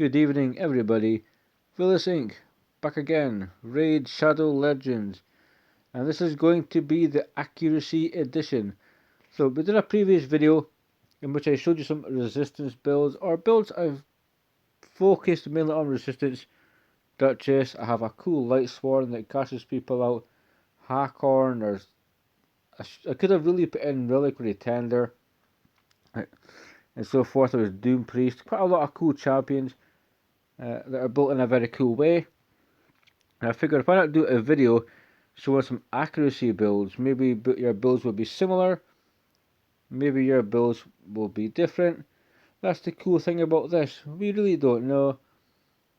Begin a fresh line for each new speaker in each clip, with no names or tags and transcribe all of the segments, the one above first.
Good evening, everybody. Vilisink, back again. Raid Shadow Legends. And this is going to be the Accuracy Edition. So, we did a previous video in which I showed you some resistance builds, or builds I've focused mainly on resistance. Duchess, I have a cool light sworn that cashes people out. Hackhorn, or I could have really put in Reliquary Tender, and so forth. There was Doom Priest, quite a lot of cool champions that are built in a very cool way. And I figured why not do a video showing some accuracy builds. Maybe your builds will be similar, maybe your builds will be different. That's the cool thing about this. We really don't know.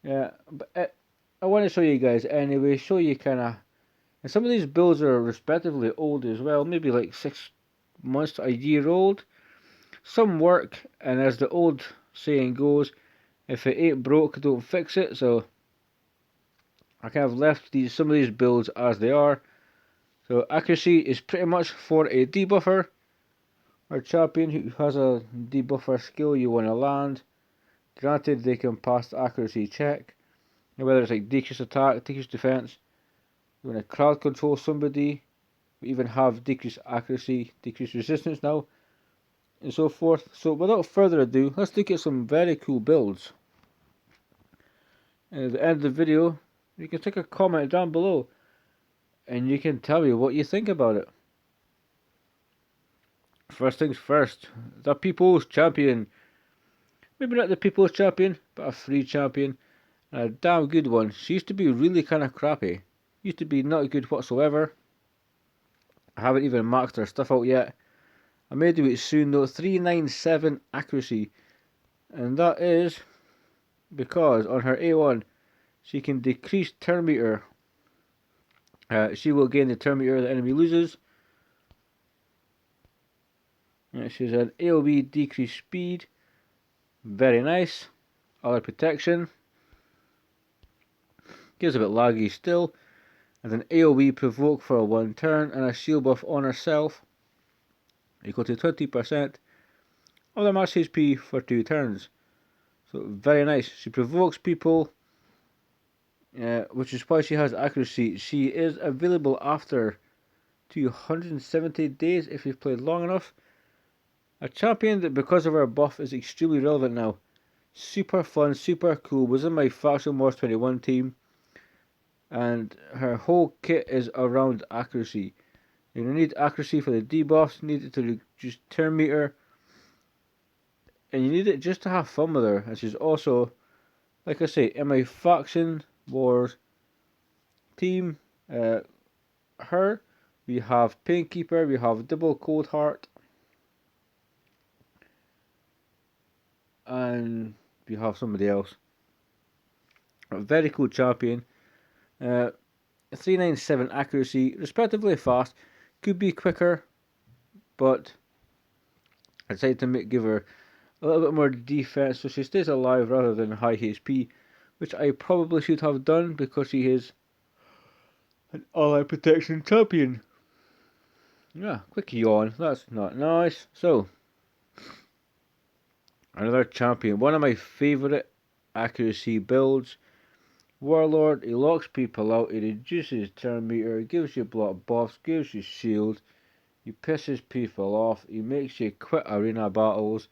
Yeah, but I want to show you guys anyway. Show you kind of. And some of these builds are respectively old as well. Maybe like 6 months to a year old. Some work, and as the old saying goes, if it ain't broke, don't fix it. So I kind of left some of these builds as they are. So accuracy is pretty much for a debuffer or champion who has a debuffer skill you want to land. Granted, they can pass the accuracy check. And whether it's like decrease attack, decrease defense, you want to crowd control somebody, we even have decreased accuracy, decreased resistance now, and so forth. So without further ado, let's look at some very cool builds. And at the end of the video, you can take a comment down below and you can tell me what you think about it. First things first, the People's Champion. Maybe not the People's Champion, but a free champion. And a damn good one. She used to be really kind of crappy. Used to be not good whatsoever. I haven't even maxed her stuff out yet. I may do it soon though. 397 accuracy. And that is because on her A1, she can decrease turn meter. She will gain the turn meter the enemy loses. She's an AoE decrease speed. Very nice. Other protection. Gives a bit laggy still. And an AoE provoke for a 1 turn and a shield buff on herself. Equal to 20% of the max HP for 2 turns. So very nice. She provokes people, which is why she has accuracy. She is available after 270 days if you've played long enough. A champion that because of her buff is extremely relevant now. Super fun, super cool. Was in my Faction Wars 21 team. And her whole kit is around accuracy. You need accuracy for the debuffs, need it to reduce turn meter, and you need it just to have fun with her. And she's also, like I say, in my Faction Wars team, her, we have Painkeeper, we have Double Cold Heart, and we have somebody else. A very cool champion. 397 accuracy, respectively fast. Could be quicker, but I decided to give her a little bit more defense so she stays alive rather than high HP, which I probably should have done because she is an ally protection champion. Yeah, quick yawn, that's not nice. So, another champion, one of my favourite accuracy builds. Warlord, he locks people out, he reduces turn meter, gives you block buffs, gives you shield, he pisses people off, he makes you quit arena battles,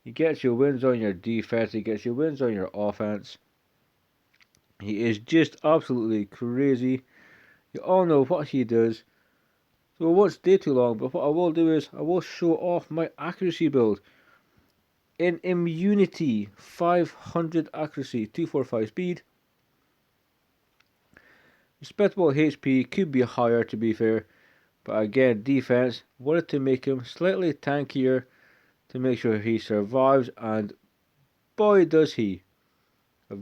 he gets you wins on your defense, he gets you wins on your offense. He is just absolutely crazy. You all know what he does. So I won't stay too long, but what I will do is I will show off my accuracy build. In immunity, 500 accuracy, 245 speed. Respectable HP, could be higher to be fair, but again defense, wanted to make him slightly tankier to make sure he survives, and boy does he. If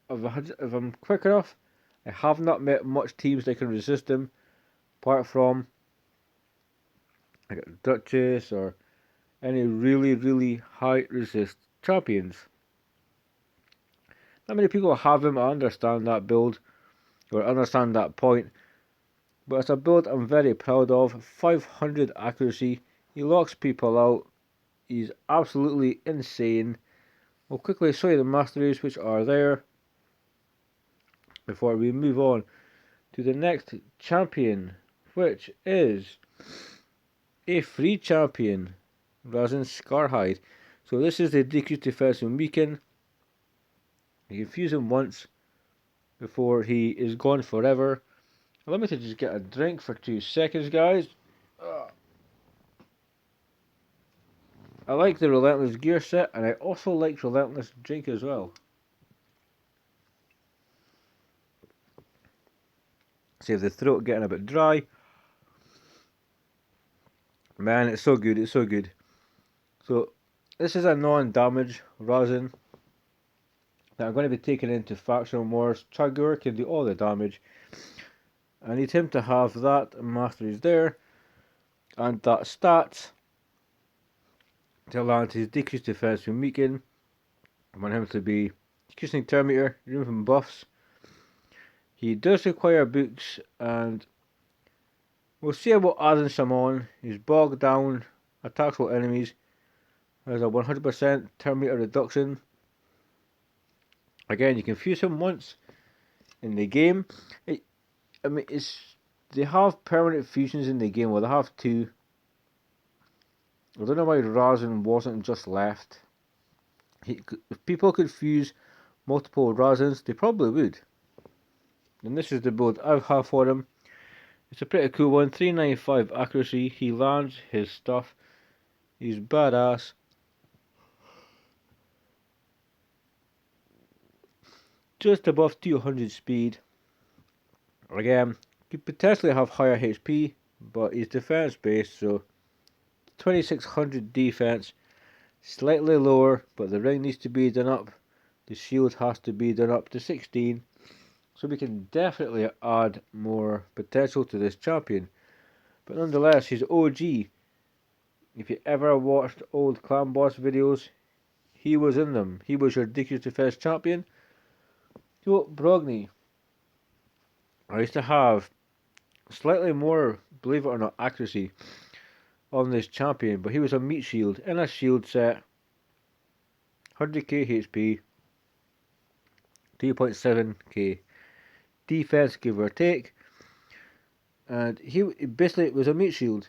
I'm quick enough, I have not met much teams that can resist him, apart from like Duchess or any really high resist champions. Not many people have him. I understand that build, or understand that point, but it's a build I'm very proud of. 500 accuracy, he locks people out, he's absolutely insane. We'll quickly show you the masteries which are there before we move on to the next champion, which is a free champion, Razin Scarhide. So this is the decreased defense and weaken. You can fuse him once before he is gone forever. Allow me to just get a drink for 2 seconds, guys. I like the Relentless gear set, and I also like Relentless drink as well. Save the throat getting a bit dry. Man, it's so good, it's so good. So, this is a non-damage Razin that I'm going to be taking into Faction Wars. Chagur can do all the damage. I need him to have that Masteries there, and that stats to land his decreased defense from weaken. I want him to be decreasing turn meter, removing buffs. He does require books, and we'll see about adding some on. He's bogged down, attacks all enemies, has a 100% turn meter reduction. Again, you can fuse him once in the game. They have permanent fusions in the game. Well, they have 2. I don't know why Razin wasn't just left. If people could fuse multiple Razins, they probably would. And this is the build I have for him. It's a pretty cool one. 395 accuracy. He lands his stuff. He's badass. Just above 200 speed. Again, could potentially have higher HP, but he's defense based, so 2600 defense. Slightly lower, but the ring needs to be done up. The shield has to be done up to 16. So we can definitely add more potential to this champion. But nonetheless, he's OG. If you ever watched old clan boss videos, he was in them. He was your decreased defense champion. So Brogni, I used to have slightly more, believe it or not, accuracy on this champion, but he was a meat shield in a shield set, 100k HP, 2.7k defense, give or take, and he basically was a meat shield.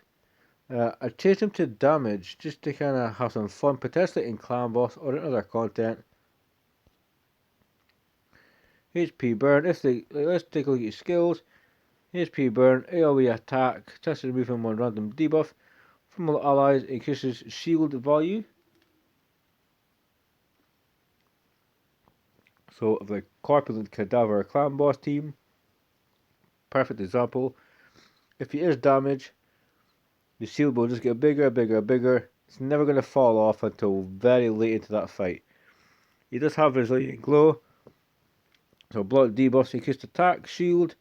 I changed him to damage just to kind of have some fun, potentially in clan boss or in other content. HP burn. Let's take a look at his skills. HP burn, AoE attack, just removing one random debuff from all allies, increases shield value. So the Corpulent Cadaver clan boss team, perfect example. If he is damaged, the shield will just get bigger, bigger, bigger. It's never going to fall off until very late into that fight. He does have Resilient Glow, so block debuffs, increased attack, shield,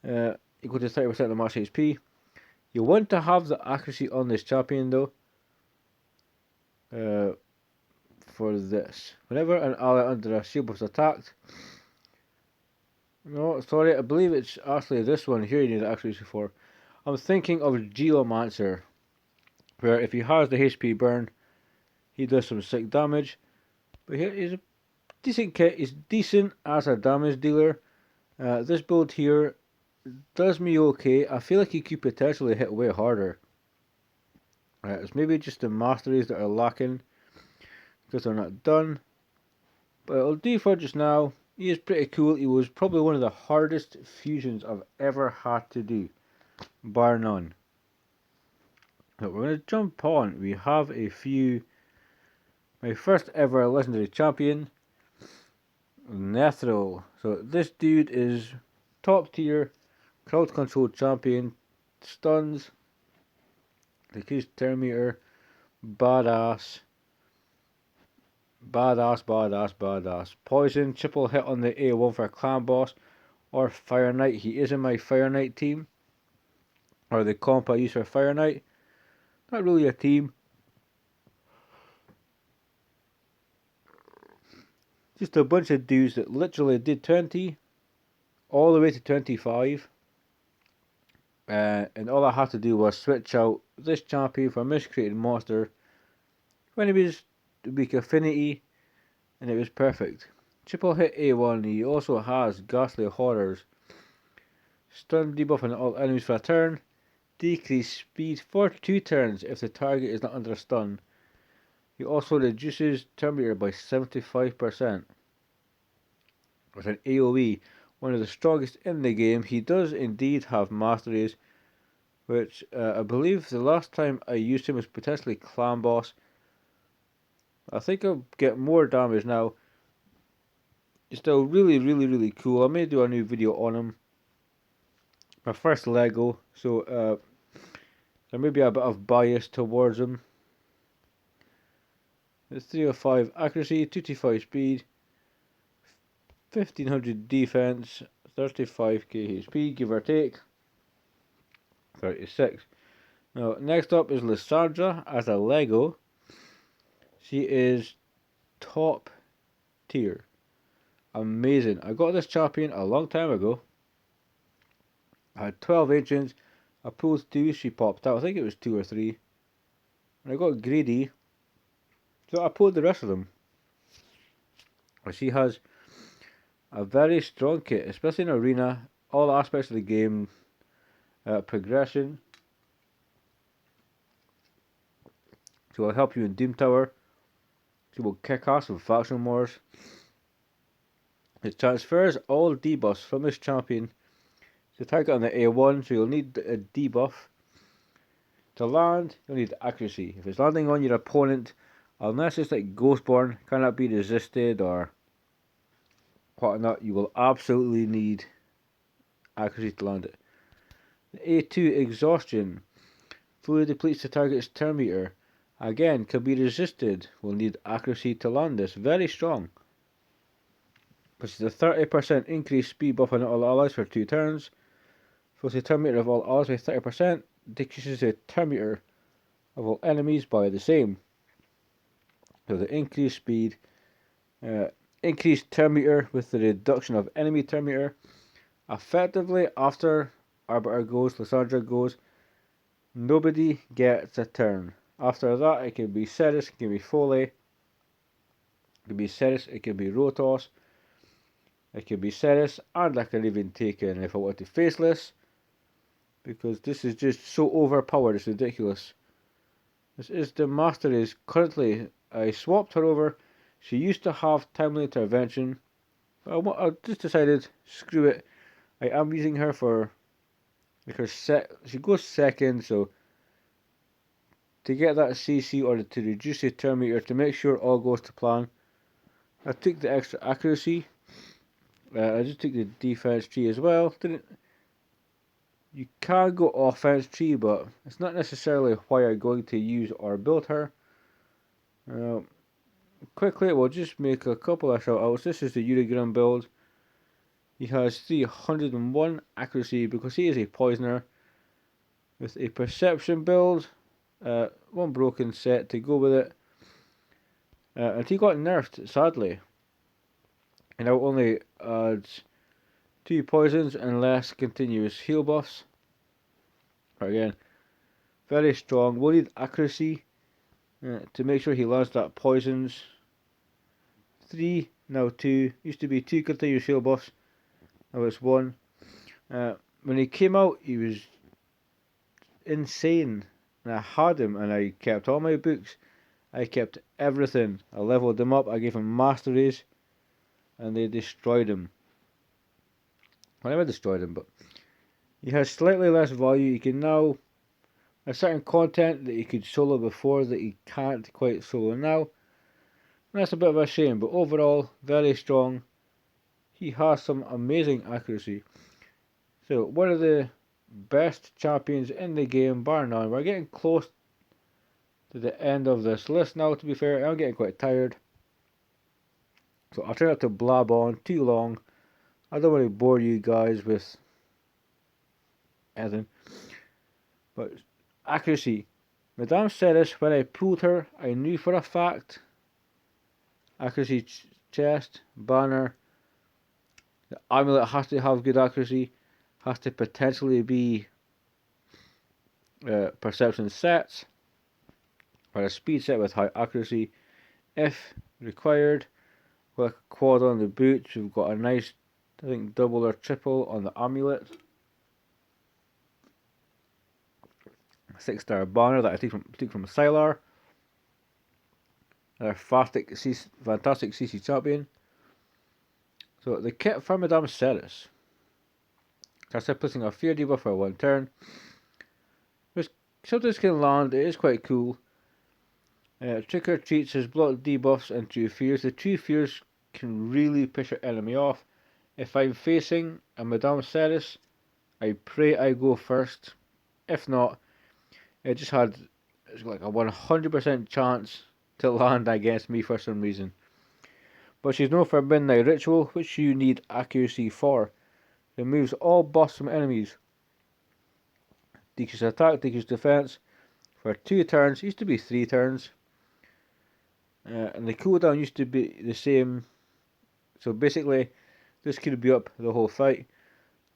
equal to 30% of max HP. You want to have the accuracy on this champion though, for this. Whenever an ally under a shield buff is attacked, no, sorry, I believe it's actually this one here you need the accuracy for. I'm thinking of Geomancer, where if he has the HP burn, he does some sick damage. But here is a decent kit. He's decent as a damage dealer. This build here does me okay. I feel like he could potentially hit way harder. It's maybe just the masteries that are lacking because they're not done. But it'll do for just now. He is pretty cool. He was probably one of the hardest fusions I've ever had to do, bar none. So we're going to jump on. We have a few. My first ever legendary champion, Nathro. So this dude is top tier, crowd control champion, stuns, decreased turn meter, badass. Badass, badass, badass. Poison, triple hit on the A1 for a clan boss, or Fire Knight. He is in my Fire Knight team, or the comp I use for Fire Knight. Not really a team. Just a bunch of dudes that literally did 20 all the way to 25. And all I had to do was switch out this champion for a miscreated monster when he was weak affinity, and it was perfect. Triple hit A1, he also has Ghastly Horrors. Stun debuff on all enemies for a turn. Decrease speed for 2 turns if the target is not under a stun. He also reduces turn meter by 75%. With an AoE, one of the strongest in the game. He does indeed have Masteries, which I believe the last time I used him was potentially Clan Boss. I think I'll get more damage now. He's still really cool. I may do a new video on him. My first Lego, so there may be a bit of bias towards him. It's 305 accuracy, 225 speed, 1500 defense, 35k HP, give or take. 36. Now, next up is Lysandra as a Lego. She is top tier. Amazing. I got this champion a long time ago. I had 12 ancients. I pulled 2, she popped out. I think it was 2 or 3. And I got greedy, so I pulled the rest of them. But she has a very strong kit, especially in arena. All aspects of the game, progression. She will help you in Doom Tower. She will kick ass with faction wars. It transfers all debuffs from this champion to target on the A1, so you'll need a debuff. To land, you'll need accuracy. If it's landing on your opponent, unless it's like Ghostborn, cannot be resisted or whatnot, you will absolutely need accuracy to land it. The A2 exhaustion fully depletes the target's turn meter. Again, can be resisted. We'll need accuracy to land this. Very strong. Which is a 30% increased speed buff on all allies for 2 turns. Fills the turn meter of all allies by 30%. Decreases the turn meter of all enemies by the same. So the increased speed, increased turn meter with the reduction of enemy turn meter. Effectively, after Arbiter goes, Lysandra goes, nobody gets a turn. After that, it can be Ceres, it can be Foley, it can be Ceres, it can be Rotos, it can be Ceres, and I can even take in if I want to Faceless, because this is just so overpowered, it's ridiculous. This is the Masteries. Currently, I swapped her over. She used to have Timely Intervention, but I just decided, screw it. I am using her for, like her she goes second, so to get that CC or to reduce the turn meter, to make sure all goes to plan, I took the extra accuracy. I just took the defense tree as well. You can go offense tree, but it's not necessarily why you're going to use or build her. Quickly, we'll just make a couple of shout outs. This is the Eurogram build. He has 301 accuracy because he is a poisoner. With a perception build, one broken set to go with it. And he got nerfed, sadly. And now only adds 2 poisons and less continuous heal buffs. Again, very strong. We'll need accuracy to make sure he lands that poisons. 3, now 2. Used to be 2 continuous heal buffs. Now it's 1. When he came out, he was insane. And I had him and I kept all my books. I kept everything. I leveled them up. I gave him Masteries. And they destroyed him. I never destroyed him, but he has slightly less value. He can now, there's certain content that he could solo before that he can't quite solo now. And that's a bit of a shame, but overall, very strong. He has some amazing accuracy. So, one of the best champions in the game, bar none. We're getting close to the end of this list now, to be fair. I'm getting quite tired. So, I'll try not to blab on too long. I don't want to bore you guys with anything. But accuracy. Madame Ceres, when I pulled her, I knew for a fact. Accuracy chest, banner. The amulet has to have good accuracy. Has to potentially be perception sets. Or a speed set with high accuracy if required. Like a quad on the boots. We've got a nice, I think, double or triple on the amulet. 6-star banner that I took from Cylar. Another fantastic CC champion. So the kit for Madame Ceres. After placing a fear debuff for 1 turn. Which sometimes can land, it is quite cool. Trick or Treats has blocked debuffs and 2 fears. The 2 fears can really piss your enemy off. If I'm facing a Madame Ceres, I pray I go first. If not, it just had like a 100% chance to land against me for some reason. But she's known for Midnight Ritual, which you need accuracy for. Removes all buffs from enemies. Decreases attack, decreases defense for 2 turns. It used to be 3 turns. And the cooldown used to be the same. So basically, this could be up the whole fight.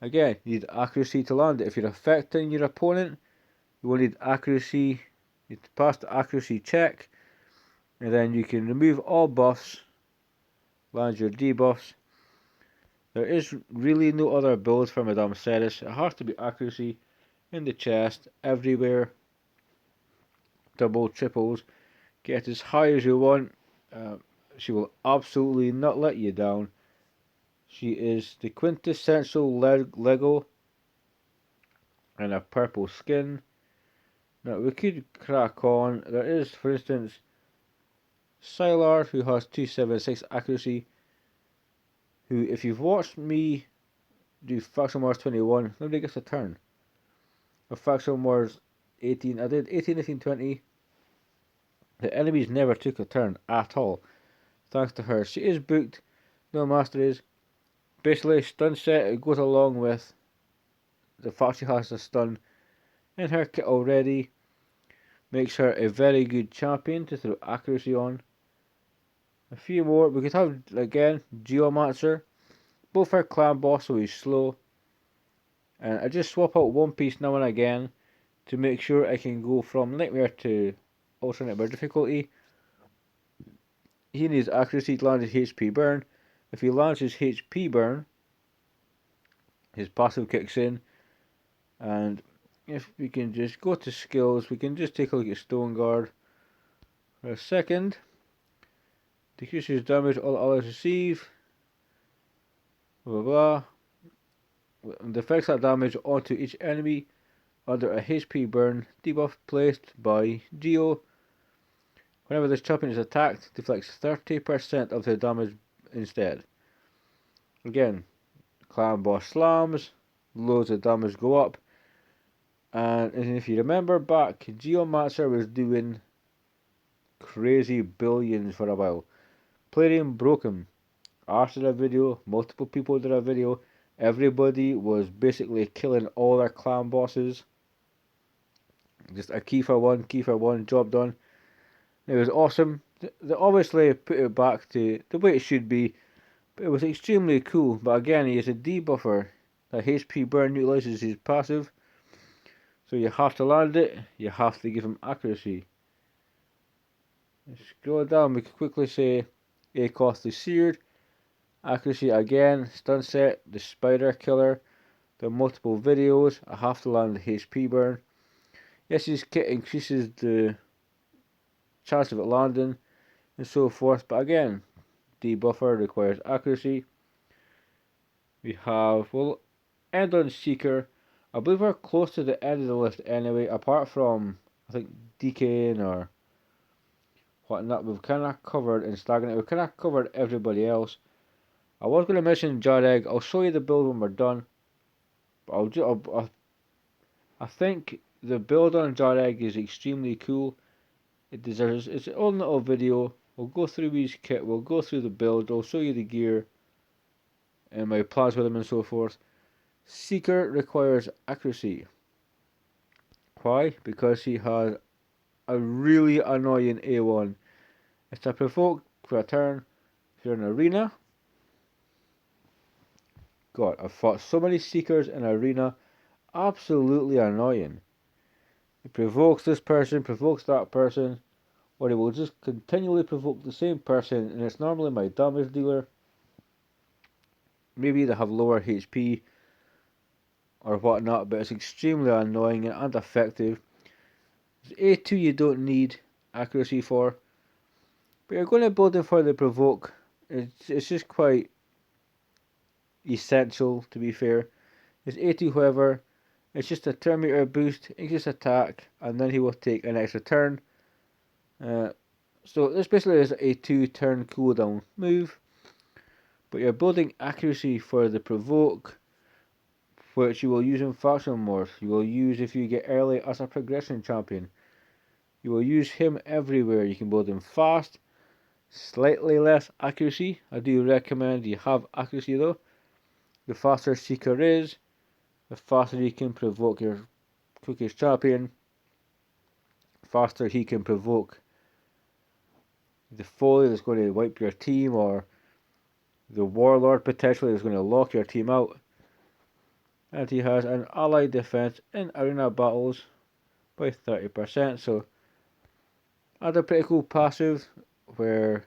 Again, you need accuracy to land it. If you're affecting your opponent, you will need accuracy. You need to pass the accuracy check. And then you can remove all buffs. Land your debuffs. There is really no other build for Madame Ceres. It has to be accuracy in the chest, everywhere. Double, triples. Get as high as you want. She will absolutely not let you down. She is the quintessential Lego and a purple skin. Now we could crack on. There is, for instance, Cylar, who has 276 accuracy, who, if you've watched me do Faction Wars 21, nobody gets a turn. Or Faction Wars 18, I did 18, 19, 20. The enemies never took a turn at all, thanks to her. She is booked, no Masteries. Basically, stun set, it goes along with the fact she has a stun in her kit already. Makes her a very good champion to throw accuracy on. A few more, we could have, again, Geomancer. Both her clan boss, so he's slow. And I just swap out one piece now and again to make sure I can go from Nightmare to Ultra Nightmare difficulty. He needs accuracy to land his HP burn. If he lands his HP burn, his passive kicks in. And if we can just go to skills, we can just take a look at Stone Guard for a second. Decreases damage all allies receive. Blah blah blah. And deflects that damage onto each enemy under a HP burn debuff placed by Geo. Whenever this champion is attacked, deflects 30% of the damage instead. Again, clan boss slams, loads of damage go up. And if you remember back, Geomancer was doing crazy billions for a while. Palladium broke him. Arse did a video, multiple people did a video. Everybody was basically killing all their clan bosses. Just a key for one, job done. It was awesome. They obviously put it back to the way it should be, but it was extremely cool. But again, he is a debuffer. That HP burn utilizes his passive, so you have to land it, you have to give him accuracy. Scroll down, we can quickly say A-Cost is seared. Accuracy again, stun set, the spider killer, the multiple videos, I have to land the HP burn. Yes, his kit increases the chance of it landing and so forth, but again, debuffer requires accuracy. We have, we'll end on Seeker. I believe we're close to the end of the list anyway, apart from, I think, Deacon or whatnot. We've kind of covered in Stagnant, we've kind of covered everybody else. I was going to mention Jareg. I'll show you the build when we're done. But I think the build on Jareg is extremely cool. It deserves its own little video. We'll go through his kit, we'll go through the build, I'll show you the gear and my plans with him and so forth. Seeker requires accuracy. Why? Because he has a really annoying A1. It's a provoke for a turn. If you're in an arena, God, I've fought so many Seekers in arena. Absolutely annoying. It provokes this person, provokes that person. or he will just continually provoke the same person, and it's normally my damage dealer. Maybe they have lower HP or whatnot, but it's extremely annoying and effective. A2 you don't need accuracy for, but you're going to build him for the provoke. It's just quite essential, to be fair. His A2, however, it's just a turn meter boost, increase attack, and then he will take an extra turn. So this basically is a 2-turn cooldown move, but you're building accuracy for the provoke, which you will use in faction morph. You will use if you get early as a progression champion. You will use him everywhere. You can build him fast, slightly less accuracy. I do recommend you have accuracy though. The faster Seeker is, the faster he can provoke your quickest champion, faster he can provoke the Foley that's going to wipe your team, or the Warlord potentially is going to lock your team out. And he has an allied defense in arena battles by 30%, so that's a pretty cool passive. Where,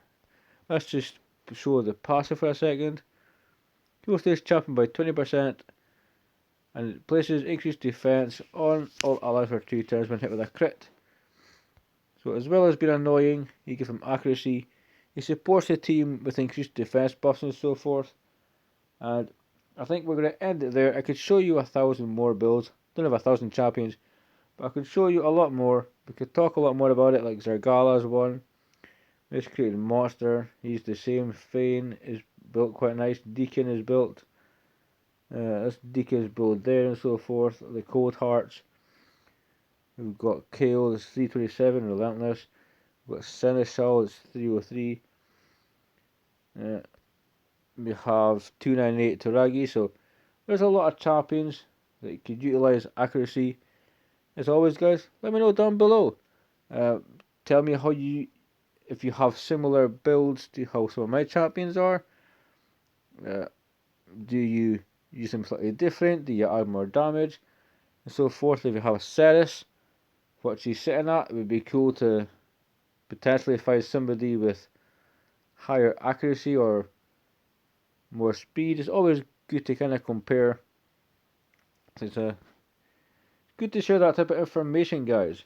let's just show the passive for a second. He will this champion by 20%, and it places increased defense on all allies for 2 turns when hit with a crit. So as well as being annoying, you give him accuracy, he supports the team with increased defense buffs and so forth. And I think we're going to end it there. I could show you 1,000 more builds. Don't have 1,000 champions, but I could show you a lot more. We could talk a lot more about it, like Zargala's one. This created monster. He's the same. Fane is built quite nice. Deacon is built. This Deacon's build there and so forth. The Cold Hearts. We've got Kale, that's 327, Relentless. We've got Seneschal, that's 303. We have 298 Taragi, so there's a lot of champions that you could utilise accuracy. As always, guys, let me know down below. Tell me how if you have similar builds to how some of my champions are. Do you use them slightly different? Do you add more damage? And so forth. If you have Ceres, what she's sitting at, it would be cool to potentially find somebody with higher accuracy or more speed. It's always good to kind of compare. It's good to share that type of information, guys.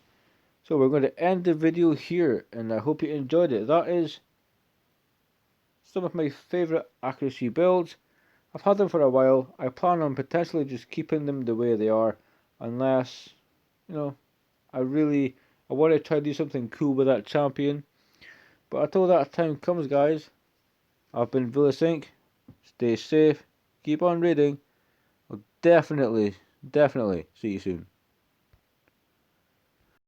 So we're going to end the video here, and I hope you enjoyed it. That is some of my favourite accuracy builds. I've had them for a while. I plan on potentially just keeping them the way they are, unless, you know, I want to try to do something cool with that champion. But until that time comes, guys, I've been Vilisink. Stay safe. Keep on reading. I'll definitely see you soon.